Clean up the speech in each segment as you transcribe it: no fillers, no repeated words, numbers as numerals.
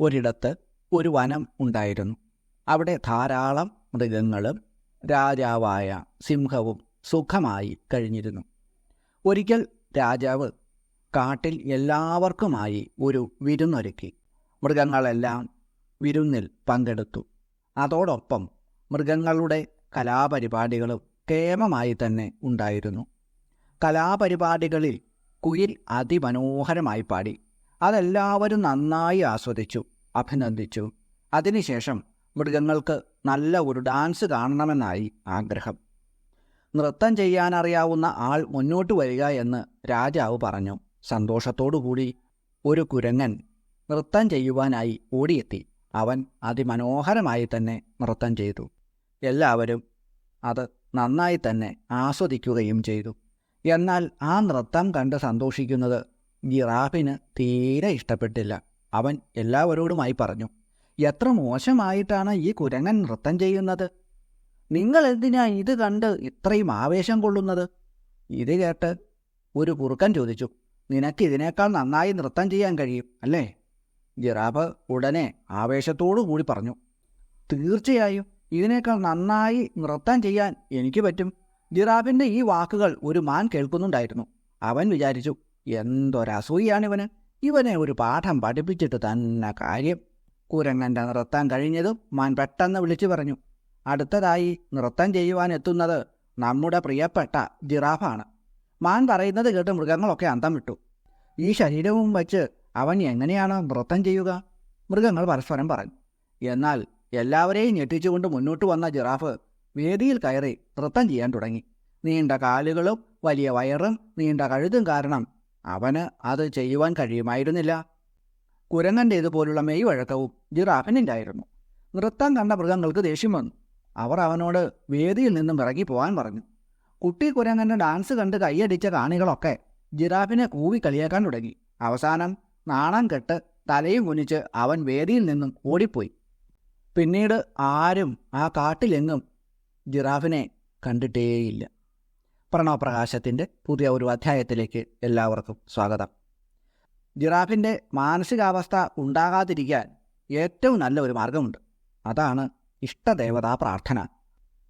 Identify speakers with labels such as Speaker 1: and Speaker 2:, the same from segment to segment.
Speaker 1: ഒരിടത്ത് ഒരു വനം ഉണ്ടായിരുന്നു. അവിടെ ധാരാളം മൃഗങ്ങളും രാജാവായ സിംഹവും സുഖമായി കഴിഞ്ഞിരുന്നു. ഒരിക്കൽ രാജാവ് കാട്ടിൽ എല്ലാവർക്കുമായി ഒരു വിരുന്നൊരുക്കി. മൃഗങ്ങളെല്ലാം വിരുന്നിൽ പങ്കെടുത്തു. അതോടൊപ്പം മൃഗങ്ങളുടെ കലാപരിപാടികളും കേമമായി തന്നെ ഉണ്ടായിരുന്നു. കലാപരിപാടികളിൽ കുയിൽ അതിമനോഹരമായി പാടി. അതെല്ലാവരും നന്നായി ആസ്വദിച്ചു, അഭിനന്ദിച്ചു. അതിനുശേഷം മൃഗങ്ങൾക്ക് നല്ല ഒരു ഡാൻസ് കാണണമെന്നായി ആഗ്രഹം. നൃത്തം ചെയ്യാനറിയാവുന്ന ആൾ മുന്നോട്ട് വരിക എന്ന് രാജാവ് പറഞ്ഞു. സന്തോഷത്തോടുകൂടി ഒരു കുരങ്ങൻ നൃത്തം ചെയ്യുവാനായി ഓടിയെത്തി. അവൻ അതിമനോഹരമായി തന്നെ നൃത്തം ചെയ്തു. എല്ലാവരും അത് നന്നായി തന്നെ ആസ്വദിക്കുകയും ചെയ്തു. എന്നാൽ ആ നൃത്തം കണ്ട് സന്തോഷിക്കുന്നത് ജിറാഫിന് തീരെ ഇഷ്ടപ്പെട്ടില്ല. അവൻ എല്ലാവരോടുമായി പറഞ്ഞു, എത്ര മോശമായിട്ടാണ് ഈ കുരങ്ങൻ നൃത്തം ചെയ്യുന്നത്. നിങ്ങൾ എന്തിനാ ഇത് കണ്ട് ഇത്രയും ആവേശം കൊള്ളുന്നത്? ഇത് കേട്ട് ഒരു കുറുക്കൻ ചോദിച്ചു, നിനക്ക് ഇതിനേക്കാൾ നന്നായി നൃത്തം ചെയ്യാൻ കഴിയും അല്ലേ? ജിറാഫ് ഉടനെ ആവേശത്തോടു കൂടി പറഞ്ഞു, തീർച്ചയായും ഇതിനേക്കാൾ നന്നായി നൃത്തം ചെയ്യാൻ എനിക്ക് പറ്റും. ജിറാഫിൻ്റെ ഈ വാക്കുകൾ ഒരു മാൻ കേൾക്കുന്നുണ്ടായിരുന്നു. അവൻ വിചാരിച്ചു, എന്തൊരസൂയാണിവന്, ഇവനെ ഒരു പാഠം പഠിപ്പിച്ചിട്ട് തന്നെ കാര്യം. കുരങ്ങൻ്റെ നൃത്തം കഴിഞ്ഞതും മാൻ പെട്ടെന്ന് വിളിച്ചു പറഞ്ഞു, അടുത്തതായി നൃത്തം ചെയ്യുവാൻ എത്തുന്നത് നമ്മുടെ പ്രിയപ്പെട്ട ജിറാഫാണ്. മാൻ പറയുന്നത് കേട്ട് മൃഗങ്ങളൊക്കെ അന്തം വിട്ടു. ഈ ശരീരവും വച്ച് അവൻ എങ്ങനെയാണ് നൃത്തം ചെയ്യുക? മൃഗങ്ങൾ പരസ്പരം പറഞ്ഞു. എന്നാൽ എല്ലാവരെയും ഞെട്ടിച്ചുകൊണ്ട് മുന്നോട്ട് വന്ന ജിറാഫ് വേദിയിൽ കയറി നൃത്തം ചെയ്യാൻ തുടങ്ങി. നീണ്ട കാലുകളും വലിയ വയറും നീണ്ട കഴുതും കാരണം അവന് അത് ചെയ്യുവാൻ കഴിയുമായിരുന്നില്ല. കുരങ്ങൻ്റെ ഇതുപോലുള്ള മെയ് വഴക്കവും ജിറാഫിനുണ്ടായിരുന്നു. നൃത്തം കണ്ട മൃഗങ്ങൾക്ക് ദേഷ്യം വന്നു. അവർ അവനോട് വേദിയിൽ നിന്നും ഇറങ്ങി പോകാൻ പറഞ്ഞു. കുട്ടി കുരങ്ങൻ്റെ ഡാൻസ് കണ്ട് കൈയടിച്ച കാണികളൊക്കെ ജിറാഫിനെ കൂവി കളിയാക്കാൻ തുടങ്ങി. അവസാനം നാണം കെട്ട് തലയും കുനിച്ച് അവൻ വേദിയിൽ നിന്നും ഓടിപ്പോയി. പിന്നീട് ആരും ആ കാട്ടിലെങ്ങും ജിറാഫിനെ കണ്ടിട്ടേയില്ല. പ്രണവപ്രകാശത്തിൻ്റെ പുതിയ ഒരു അധ്യായത്തിലേക്ക് എല്ലാവർക്കും സ്വാഗതം. ജിറാഫിൻ്റെ മാനസികാവസ്ഥ ഉണ്ടാകാതിരിക്കാൻ ഏറ്റവും നല്ല ഒരു മാർഗമുണ്ട്. അതാണ് ഇഷ്ടദേവതാ പ്രാർത്ഥന.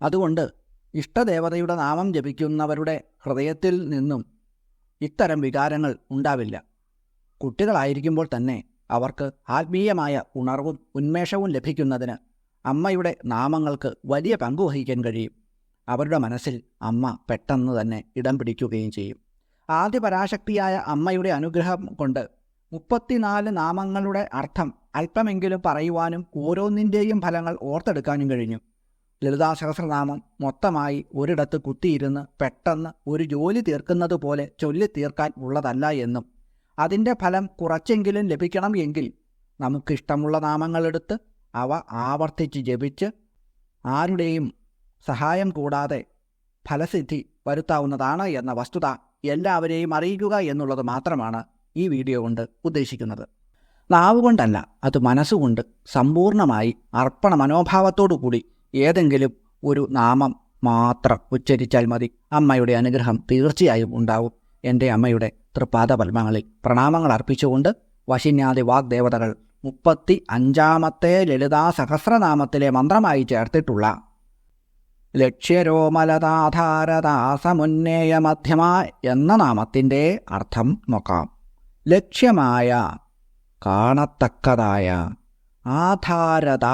Speaker 1: അതുകൊണ്ട് ഇഷ്ടദേവതയുടെ നാമം ജപിക്കുന്നവരുടെ ഹൃദയത്തിൽ നിന്നും ഇത്തരം വികാരങ്ങൾ ഉണ്ടാവില്ല. കുട്ടികളായിരിക്കുമ്പോൾ തന്നെ അവർക്ക് ആത്മീയമായ ഉണർവും ഉന്മേഷവും ലഭിക്കുന്നതിന് അമ്മയുടെ നാമങ്ങൾക്ക് വലിയ പങ്ക് വഹിക്കാൻ കഴിയും. അവരുടെ മനസ്സിൽ അമ്മ പെട്ടെന്ന് തന്നെ ഇടം പിടിക്കുകയും ചെയ്യും. ആദ്യ പരാശക്തിയായ അമ്മയുടെ അനുഗ്രഹം കൊണ്ട് 34 നാമങ്ങളുടെ അർത്ഥം അല്പമെങ്കിലും പറയുവാനും ഓരോന്നിൻ്റെയും ഫലങ്ങൾ ഓർത്തെടുക്കാനും കഴിഞ്ഞു. ലളിതാ സഹസ്രനാമം മൊത്തമായി ഒരിടത്ത് കുത്തിയിരുന്ന് പെട്ടെന്ന് ഒരു ജോലി തീർക്കുന്നത് പോലെ ചൊല്ലിത്തീർക്കാൻ ഉള്ളതല്ല എന്നും അതിൻ്റെ ഫലം കുറച്ചെങ്കിലും ലഭിക്കണം എങ്കിൽ നമുക്കിഷ്ടമുള്ള നാമങ്ങളെടുത്ത് അവ ആവർത്തിച്ച് ജപിച്ച് ആരുടെയും സഹായം കൂടാതെ ഫലസിദ്ധി വരുത്താവുന്നതാണ് എന്ന വസ്തുത എല്ലാവരെയും അറിയിക്കുക എന്നുള്ളത് മാത്രമാണ് ഈ വീഡിയോ കൊണ്ട് ഉദ്ദേശിക്കുന്നത്. നാവുകൊണ്ടല്ല, അത് മനസ്സുകൊണ്ട് സമ്പൂർണമായി അർപ്പണ മനോഭാവത്തോടു കൂടി ഏതെങ്കിലും ഒരു നാമം മാത്രം ഉച്ചരിച്ചാൽ മതി. അമ്മയുടെ അനുഗ്രഹം തീർച്ചയായും ഉണ്ടാവും. എൻ്റെ അമ്മയുടെ തൃപാദപത്മങ്ങളിൽ പ്രണാമങ്ങൾ അർപ്പിച്ചുകൊണ്ട് വശിന്യാദി വാഗ്ദേവതകൾ 35ാമത്തെ ലളിതാ സഹസ്രനാമത്തിലെ മന്ത്രമായി ചേർത്തിട്ടുള്ള ലക്ഷ്യരോമലതാധാരദാസമുന്നേയ മധ്യമ എന്ന നാമത്തിൻ്റെ അർത്ഥം നോക്കാം. ലക്ഷ്യമായ, കാണത്തക്കതായ, ആധാരത,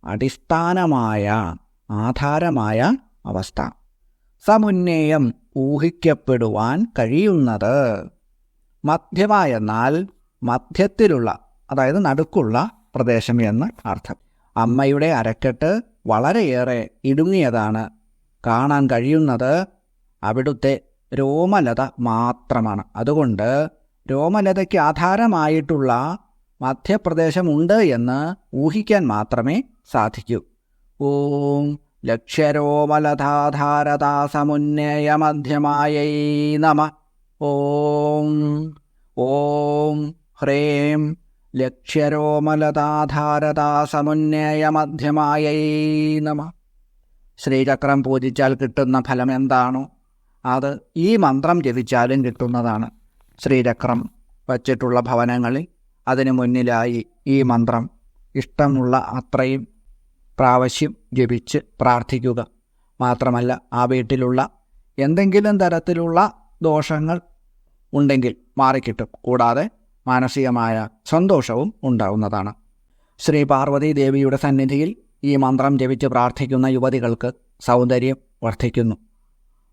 Speaker 1: അടിസ്ഥാനമായ, ആധാരമായ അവസ്ഥ, സമുന്നേയം, ഊഹിക്കപ്പെടുവാൻ കഴിയുന്നത്, മധ്യമ എന്നാൽ മധ്യത്തിലുള്ള, അതായത് നടുക്കുള്ള പ്രദേശം എന്ന് അർത്ഥം. അമ്മയുടെ അരക്കെട്ട് വളരെയേറെ ഇടുങ്ങിയതാണ്. കാണാൻ കഴിയുന്നത് അവിടുത്തെ രോമലത മാത്രമാണ്. അതുകൊണ്ട് രോമലതയ്ക്ക് ആധാരമായിട്ടുള്ള മധ്യപ്രദേശമുണ്ട് എന്ന് ഊഹിക്കാൻ മാത്രമേ സാധിക്കൂ. ഓം ലക്ഷ്യരോമലതാധാരദാസമുന്നേയ മധ്യമായൈ നമ. ഓം ഓം ഹ്രേം ലക്ഷ്യരോമലതാധാരദാസമുന്നേയ മധ്യമായൈ നമ. ശ്രീചക്രം പൂജിച്ചാൽ കിട്ടുന്ന ഫലം എന്താണോ അത് ഈ മന്ത്രം ജപിച്ചാലും കിട്ടുന്നതാണ്. ശ്രീചക്രം വച്ചിട്ടുള്ള ഭവനങ്ങളിൽ അതിനു മുന്നിലായി ഈ മന്ത്രം ഇഷ്ടമുള്ള അത്രയും പ്രാവശ്യം ജപിച്ച് പ്രാർത്ഥിക്കുക. മാത്രമല്ല ആ വീട്ടിലുള്ള എന്തെങ്കിലും തരത്തിലുള്ള ദോഷങ്ങൾ ഉണ്ടെങ്കിൽ മാറിക്കിട്ടും. കൂടാതെ മാനസികമായ സന്തോഷവും ഉണ്ടാവുന്നതാണ്. ശ്രീ പാർവതി ദേവിയുടെ സന്നിധിയിൽ ഈ മന്ത്രം ജപിച്ച് പ്രാർത്ഥിക്കുന്ന യുവതികൾക്ക് സൗന്ദര്യം വർദ്ധിക്കുന്നു.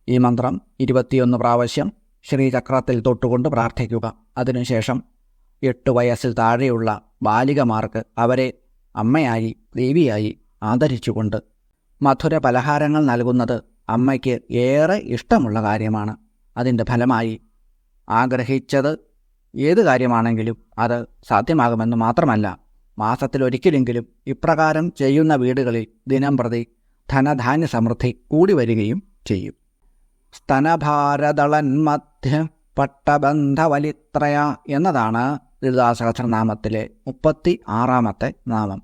Speaker 1: ഈ മന്ത്രം 21 പ്രാവശ്യം ശ്രീചക്രത്തിൽ തൊട്ടുകൊണ്ട് പ്രാർത്ഥിക്കുക. അതിനുശേഷം 8 വയസ്സിൽ താഴെയുള്ള ബാലികമാർക്ക് അവരെ അമ്മയായി ദേവിയായി ആദരിച്ചുകൊണ്ട് മധുര പലഹാരങ്ങൾ നൽകുന്നത് അമ്മയ്ക്ക് ഏറെ ഇഷ്ടമുള്ള കാര്യമാണ്. അതിൻ്റെ ഫലമായി ആഗ്രഹിച്ചത് ഏത് കാര്യമാണെങ്കിലും അത് സാധ്യമാകുമെന്ന് മാത്രമല്ല, മാസത്തിലൊരിക്കലെങ്കിലും ഇപ്രകാരം ചെയ്യുന്ന വീടുകളിൽ ദിനംപ്രതി ധനധാന്യ സമൃദ്ധി കൂടി വരികയും ചെയ്യും. സ്തനഭാരദളൻ മധ്യ പട്ടബന്ധവലിത്രയ എന്നതാണ് ലളിതാസഹസ്രനാമത്തിലെ 36ാമത്തെ നാമം.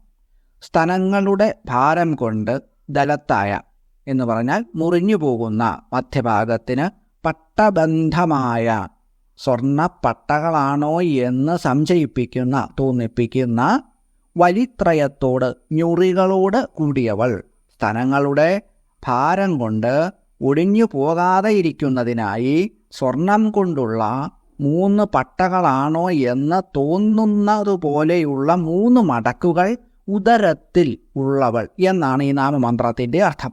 Speaker 1: സ്തനങ്ങളുടെ ഭാരം കൊണ്ട് ദലത്തായ എന്ന് പറഞ്ഞാൽ മുറിഞ്ഞു പോകുന്ന മധ്യഭാഗത്തിന് പട്ടബന്ധമായ സ്വർണ്ണപ്പട്ടകളാണോ എന്ന് സംശയിപ്പിക്കുന്ന തോന്നിപ്പിക്കുന്ന വലിത്രയത്തോട് ഞുറികളോട് കൂടിയവൾ. സ്തനങ്ങളുടെ ഭാരം കൊണ്ട് ഒടിഞ്ഞു പോകാതെ ഇരിക്കുന്നതിനായി സ്വർണം കൊണ്ടുള്ള 3 പട്ടകളാണോ എന്ന് തോന്നുന്നതുപോലെയുള്ള 3 മടക്കുകൾ ഉദരത്തിൽ ഉള്ളവൾ എന്നാണ് ഈ നാമമന്ത്രത്തിൻ്റെ അർത്ഥം.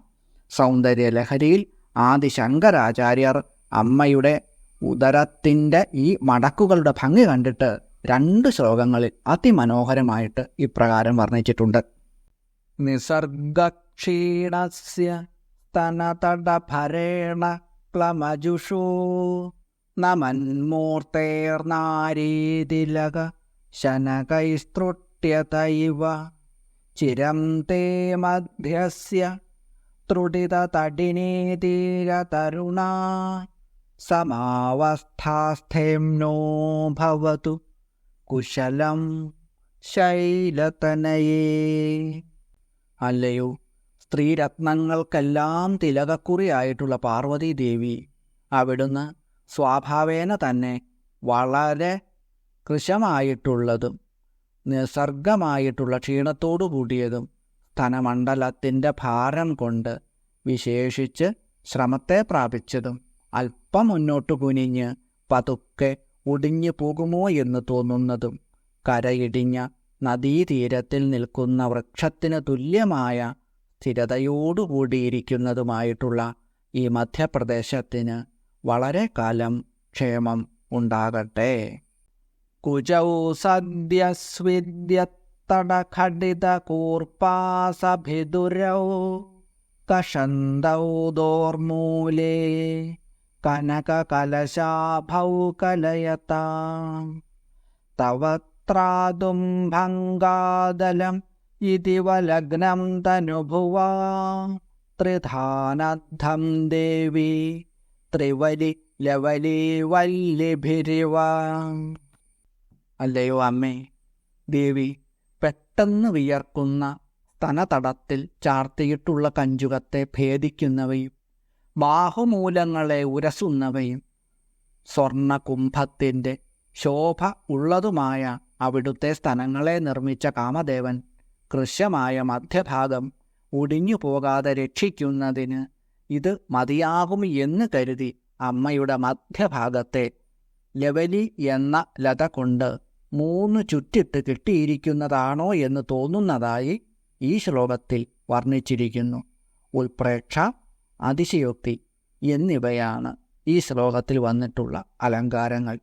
Speaker 1: സൗന്ദര്യലഹരിയിൽ ആദിശങ്കരാചാര്യർ അമ്മയുടെ ഉദരത്തിൻ്റെ ഈ മടക്കുകളുടെ ഭംഗി കണ്ടിട്ട് 2 ശ്ലോകങ്ങളിൽ അതിമനോഹരമായിട്ട് ഇപ്രകാരം വർണ്ണിച്ചിട്ടുണ്ട്. നിസർഗക്ഷീണസ്യ സ്തനതടഭരേണ ക്ലമജുഷോ നമന്മൂർത്തേർനാരീതിലക ശനകൈസ്തൃട്യതൈവ ചിരം തേ മധ്യസ്യ ത്രുടിതതടിനീതീരതരുണാ സമാവസ്ഥാസ്ഥേംനോ ഭവതു കുശലം ശൈലതനയേ. അല്ലയോ, സ്ത്രീരത്നങ്ങൾക്കെല്ലാം തിലകക്കുറിയായിട്ടുള്ള പാർവതീദേവി, അവിടുന്ന് സ്വാഭാവേന തന്നെ വളരെ കൃശമായിട്ടുള്ളതും നിസർഗമായിട്ടുള്ള ക്ഷീണത്തോടു കൂടിയതും സ്തനമണ്ഡലത്തിൻ്റെ ഭാരം കൊണ്ട് വിശേഷിച്ച് ശ്രമത്തെ പ്രാപിച്ചതും അല്പം മുന്നോട്ടു കുനിഞ്ഞ് പതുക്കെ ഒടിഞ്ഞു പോകുമോ എന്ന് തോന്നുന്നതും കരയിടിഞ്ഞ നദീതീരത്തിൽ നിൽക്കുന്ന വൃക്ഷത്തിന് തുല്യമായ സ്ഥിരതയോടുകൂടിയിരിക്കുന്നതുമായിട്ടുള്ള ഈ മധ്യപ്രദേശത്തിന് വളരെ കാലം ക്ഷേമം ഉണ്ടാകട്ടെ. കുജൗ സദ്യസ്വിദ്യത്തടഖടിത കൂർപ്പാസഭിദുരൗ കഷന്തൗ ദോർമൂലേ കനകകലശാഭൗ കലയതാം തവ ത്രാതും ഭംഗാദലം ഇതിവലഗ്നം തനുഭുവാ ത്രിധാനദ്ധം ദേവി ത്രിവലി ലവലി വല്ലിഭിരിവ. അല്ലയോ അമ്മേ ദേവി, പെട്ടെന്ന് വിയർക്കുന്ന സ്തനതടത്തിൽ ചാർത്തിയിട്ടുള്ള കഞ്ചുകത്തെ ഭേദിക്കുന്നവയും ബാഹുമൂലങ്ങളെ ഉരസുന്നവയും സ്വർണകുംഭത്തിൻ്റെ ശോഭ ഉള്ളതുമായ അവിടുത്തെ സ്തനങ്ങളെ നിർമ്മിച്ച കാമദേവൻ കൃശമായ മധ്യഭാഗം ഒടിഞ്ഞു പോകാതെ രക്ഷിക്കുന്നതിന് ഇത് മതിയാകും എന്ന് കരുതി അമ്മയുടെ മധ്യഭാഗത്തെ ലവലി എന്ന ലത കൊണ്ട് 3 ചുറ്റിട്ട് കിട്ടിയിരിക്കുന്നതാണോ എന്ന് തോന്നുന്നതായി ഈ ശ്ലോകത്തിൽ വർണ്ണിച്ചിരിക്കുന്നു. ഉൽപ്രേക്ഷ, അതിശയോക്തി എന്നിവയാണ് ഈ ശ്ലോകത്തിൽ വന്നിട്ടുള്ള അലങ്കാരങ്ങൾ.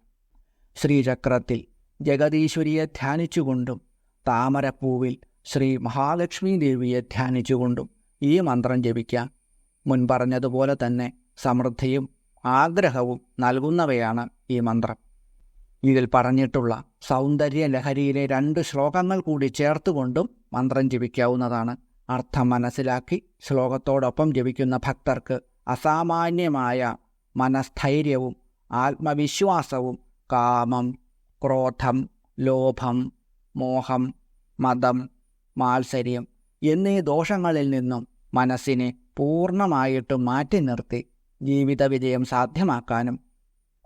Speaker 1: ശ്രീചക്രത്തിൽ ജഗദീശ്വരിയെ ധ്യാനിച്ചുകൊണ്ടും താമരപ്പൂവിൽ ശ്രീ മഹാലക്ഷ്മി ദേവിയെ ധ്യാനിച്ചുകൊണ്ടും ഈ മന്ത്രം ജപിക്കാം. മുൻപറഞ്ഞതുപോലെ തന്നെ സമൃദ്ധിയും ആഗ്രഹവും നൽകുന്നവയാണ് ഈ മന്ത്രം. ഇതിൽ പറഞ്ഞിട്ടുള്ള സൗന്ദര്യ ലഹരിയിലെ 2 ശ്ലോകങ്ങൾ കൂടി ചേർത്തുകൊണ്ടും മന്ത്രം ജപിക്കാവുന്നതാണ്. അർത്ഥം മനസ്സിലാക്കി ശ്ലോകത്തോടൊപ്പം ജപിക്കുന്ന ഭക്തർക്ക് അസാമാന്യമായ മനസ്ഥൈര്യവും ആത്മവിശ്വാസവും കാമം, ക്രോധം, ലോഭം, മോഹം, മദം, മാത്സര്യം എന്നീ ദോഷങ്ങളിൽ നിന്നും മനസ്സിനെ പൂർണ്ണമായിട്ടും മാറ്റി നിർത്തി ജീവിത വിജയം സാധ്യമാക്കാനും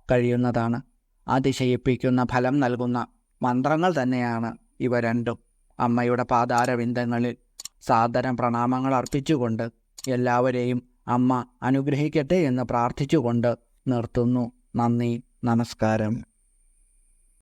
Speaker 1: കഴിയുന്നതാണ്. അതിശയിപ്പിക്കുന്ന ഫലം നൽകുന്ന മന്ത്രങ്ങൾ തന്നെയാണ് ഇവ രണ്ടും. അമ്മയുടെ പാതാരവിന്ദങ്ങളിൽ സാദരം പ്രണാമങ്ങൾ അർപ്പിച്ചുകൊണ്ട് എല്ലാവരെയും അമ്മ അനുഗ്രഹിക്കട്ടെ എന്ന് പ്രാർത്ഥിച്ചുകൊണ്ട് നിർത്തുന്നു. നന്ദി, നമസ്കാരം.